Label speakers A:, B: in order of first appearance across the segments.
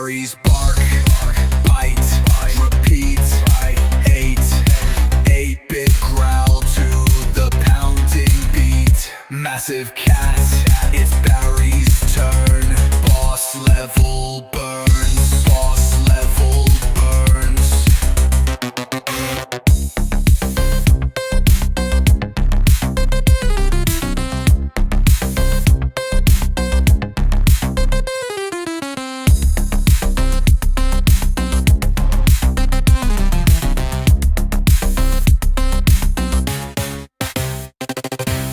A: Barry's bark, bite, repeat, 8-bit growl to the pounding beat. Massive cat, it's Barry's turn. Boss level burns, boss level burns.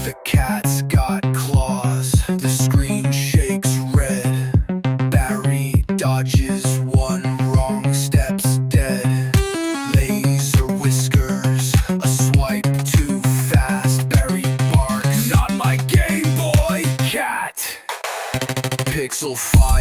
A: The cat's got claws, the screen shakes red. Barry dodges one wrong step's dead. Laser whiskers, a swipe too fast. Barry barks, not my Game Boy cat. Pixel 5